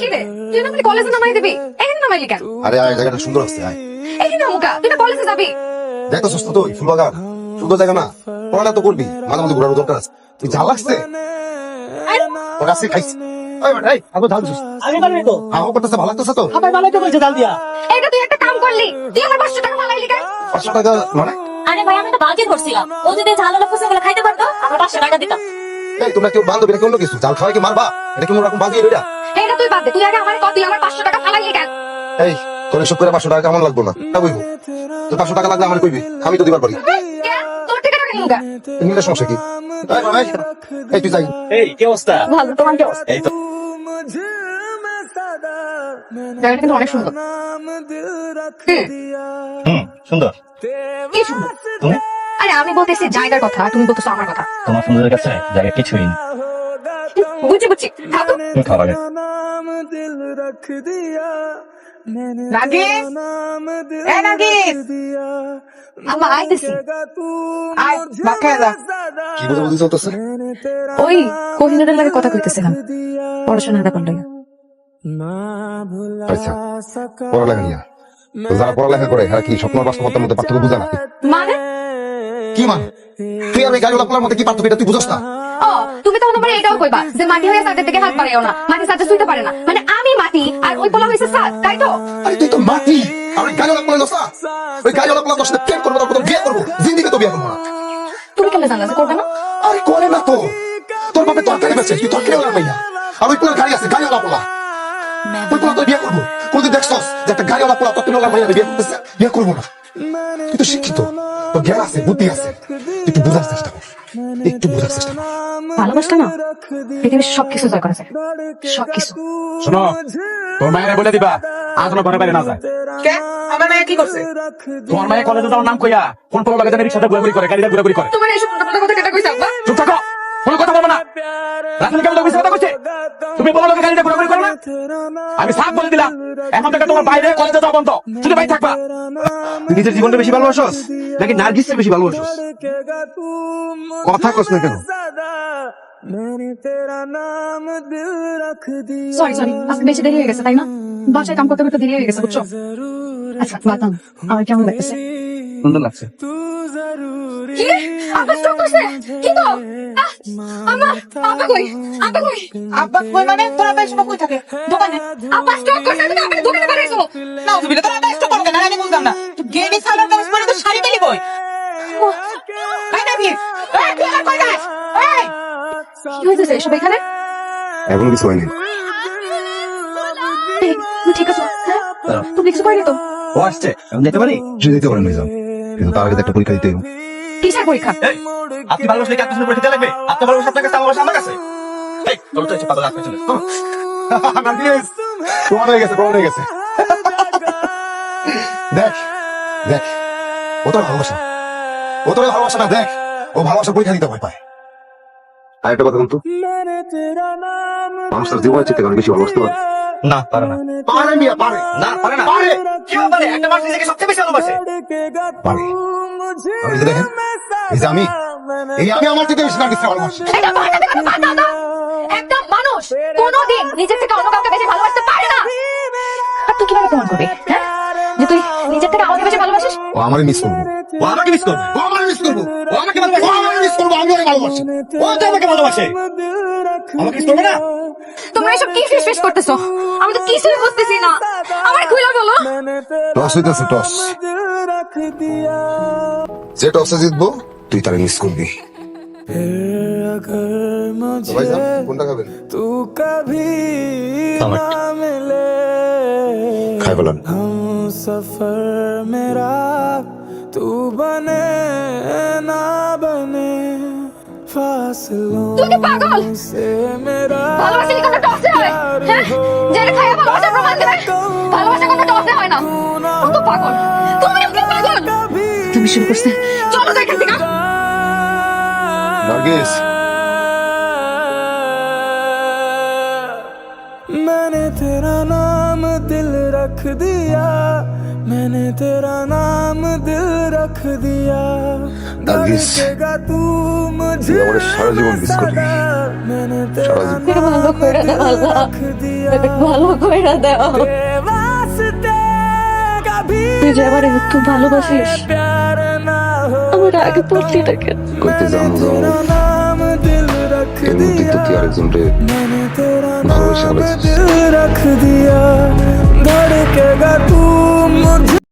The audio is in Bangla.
কি রে তুই না কলেজে নামাই দিবি এখানে নামাইলি কেন? আরে আয়, জায়গাটা সুন্দর আছে, আয়। এখানে মুকা তুই না কলেজে যাবি? দেখ তো সুস্থ, তো ফুলবাগান সুন্দর জায়গা না, পড়াটা তো করবি, মাঝে মাঝে ঘোরার দরকার আছে। তুই যা লাগছে ওর কাছে খাইছি। ভালো করতেছে, ভালো লাগতেছে তো। এটা তুই একটা কাম করলি, তুই আমার 500 টাকা ফালাইলি কেন? 500 টাকা মানে? আরে ভাই আমি তো বাজি করছিলাম, ও যদি ঝাল আলু ফুসে খাইতে পারতো আমার 500 টাকা দিতাম। এই তোমরা কেউ বান্ধবী নাকি অন্য কিছু? জাল খাওয়াই কি মারবা? এটা কি ওরকম বাজিয়ে এটা? এটা তুই বাদ দে, তুই আগে আমার কত তুই আমার 500 টাকা ফালাইলি কেন? এই তোর এসব করে 500 টাকা কেমন লাগবো না? তা বইবো তো 500 টাকা লাগলে আমার কইবি, আমি তো দিবার পারি। কেন তোর থেকে টাকা নিমুগা? তুমি সমস্যা কি? এই তুই যাই। এই কি অবস্থা? ভালো, তোমার কি অবস্থা? এই তো জায়গাটা কিন্তু অনেক সুন্দর। সুন্দর। কি সুন্দর? তুমি আরে আমি বলতেছি জায়গার কথা, আর তুমি বলতেছো আমার কথা। তোমার সুন্দরের কাছে জায়গা কিছুই না। বুঝছি বুঝছি, থাকো। তুমি খাওয়া লাগে। রাগিস, এই রাগিস, আম্মা আইতেছি। আয়, ভাত খাইয়া যা। কি বুঝে চলতেছে? ওই কোহিনুরের লাগে কথা কইতেছিলাম, পড়াশোনার ব্যাপার লইয়া। আচ্ছা, পড়ালেখা নিয়ে তো যারা পড়ালেখা করে এরা কি স্বপ্ন আর বাস্তবতার মধ্যে পার্থক্য বুঝে না? মানে কি মানে? তুই আর ওই গাড়িওয়ালা পোলার মধ্যে কি পার্থক্য এটা তুই বুঝছ না? ও তুমি তো আমার এটাও কইবা যে মাটি হয়ে সাথে থেকে হাত পারেও না, মাটি সাথে শুইতে পারে না, মানে আমি মাটি আর ওই পোলা হইছে সাত, তাই তো? আরে তুই তো মাটি আর ওই গাড়িওয়ালা পোলা নসা। ওই গাড়িওয়ালা পোলা তোর সাথে প্রেম করবো, তারপর তো বিয়ে করবো, জিন্দিগি তো বিয়ে করবো না। তুমি কেমনে জানলা যে করবে না? আরে করে না তো, তোর বাপে তরকারি বেছে, তুই তরকারি ওলা ভাইয়া। আর ওই পোলার গাড়ি আছে, গাড়িওয়ালা পোলা, ওই পোলা তোর বিয়ে করবো। কোনদিন দেখছস যে একটা গাড়িওয়ালা পোলা তরকারি ওলা ভাইয়া বিয়ে করতেছে? বিয়ে করবো না। তুই তো শিক্ষিত, তোর জ্ঞান আছে, বুদ্ধি আছে, একটু বোঝার চেষ্টা কর, একটু বোঝার চেষ্টা কর। ভালোবাসলে না পৃথিবীর সবকিছু জয় করা যায়, সবকিছু। শোনো, তোর মায়েরা বলে দিবা আজ না ঘরে বাইরে না যায়। কে? আমার মায়ে কি করছে? তোমার মায়ের কলেজে যাওয়ার নাম কইয়া কোন পোলা লাগে জানি রিকশাতে ঘোরাঘুরি করে, গাড়িতে ঘোরাঘুরি করে। তোমার এইসব উল্টাপাল্টা কথা কেটে কইছ আব্বা? চুপ থাকো, কোনো কথা বলবো না। রাসেল কেমন লোক কথা কইছে? তুমি বলো লোকে গাড়িতে ঘোরাঘুরি করো না? আমি সাফ বলে দিলাম এখন থেকে তোমার বাইরে কলেজে যাওয়া বন্ধ, শুধু বাড়ি থাকবা। তুই নিজের জীবনটা বেশি ভালোবাসস নাকি নার্গিসকে বেশি ভালোবাসস? কথা কস না কেন? সরি সরি, আজকে বেশি দেরি হয়ে গেছে তাই না? বাসায় কাম করতে করতে দেরি হয়ে গেছে বুঝছো? আচ্ছা বাতাম, আমার কেমন লাগতেছে? সুন্দর লাগছে। কি আব্বা স্ট্রোক করছে? কি তো আম্মা, আব্বা কই? আব্বা কই? আব্বা কই মানে? তোর আব্বা এসব কই থাকে? দোকানে। আব্বা স্ট্রোক করছে, তুমি আব্বা দোকানে বাড়াইছো? না তুমি তোর আব্বা এসব করবে না, আমি বুঝলাম না। তুই গেনি সালোয়ার কামিজ পরে তো শাড়ি পেলি কই? ভাই নাকি? এই তুই আর কই যাস? এই কি হইতেছে এসব এখানে? এখন কিছু হয়নি। এই, তুমি ঠিক আছো? হ্যাঁ? তুমি কিছু করেনি তো? ও আসছে, আমি যেতে পারি? সে দিতে পারেন যাও, কিন্তু তার আগে তো একটা পরীক্ষা দিতে হবে। কিসের পরীক্ষা? এই, আপনি ভালোবাসলে কি আপনার পরীক্ষা লাগবে? আপনার ভালোবাসা আপনার কাছে, আমার ভালোবাসা আমার কাছে। এই, চলো তো এসে পাগল আসবে চলে। নার্গিস, প্রমাণ হয়ে গেছে, প্রমাণ হয়ে গেছে। দেখ দেখ, ও তোর ভালোবাসা, ও তোর ভালোবাসা না। দেখ, ও ভালোবাসা পরীক্ষা দিতে ভয় পায়। আর একটা কথা বলতো, মানুষ তার জীবনের চেয়ে বেশি ভালোবাসতে পারে না, পারে না। পারে মিয়া, পারে না, পারে না। পারে কেউ পারে? একটা মানুষ নিজেকে সবচেয়ে বেশি ভালোবাসে। পারে। আপনি যে দেখেন, এই যে আমি, এই আমি আমার থেকে বেশি নার্গিসকে ভালোবাসি। এটা বাড়াতে কথা বাদ দাও না। একটা মানুষ কোনোদিন নিজের থেকে অন্য কাউকে বেশি ভালোবাসতে পারে না। আর তুই কিভাবে প্রমাণ করবি, হ্যাঁ, যে তুই নিজের থেকে আমাকে বেশি ভালোবাসিস? ও আমারই মিস করবো, ও আমাকে মিস করবে। ও আমারই মিস করবো, ও আমাকে ভালোবাসে। ও আমারই মিস করবো, আমি ওরে ভালোবাসি। ও তো আমাকে ভালোবাসে। আমাকে মিস করবে না? তোমরা এসব কি ফিস করতেছো? আমি তো কিছুই বুঝতেছি না, আমার খুলে বলো। টস হইতেছে, টস। যে টসে জিতবো তুই তারে মিস করবি। তো ভাই যান, কোনটা খাবেন? খাই বলেন। सफर मेरा तू बने ना बने फासलों তুই কি পাগল? से मेरा ভালোবাসা কি কোনো টসে হয়? হ্যাঁ, যারা খায় ভালোবাসা প্রমাণ দেবে, ভালোবাসা কোনো টসে হয় না। কত পাগল তুমি, কি পাগল তুমি শুরু করছে। চলো তো এখান থেকে। নার্গিস, मैंने तेरा नाम नाम दिल रख दिया, मैंने तेरा नाम दिल रख दिया। नार्गिस, धड़केगा तू मुझे তুই আমার সারা জীবন মিস করবি। सदा, मैंने तेरा সারা জীবন। नाम ভালো করে दिल দাও আল্লাহ। रख दिया। ভালো করে দাও। तेरे वास्ते कभी তুই যে আমার একটু ভালোবাসিস, प्यार ना हो, আমার আগে পড়ছি তাকে। কইতে জানো तेरा नाम दिल रख এর মধ্যে তো दिया, তুই আরেকজনকে मैंने तेरा ভালোবেসে नाम ফেলেছিস। दिल रख दिया। धड़केगा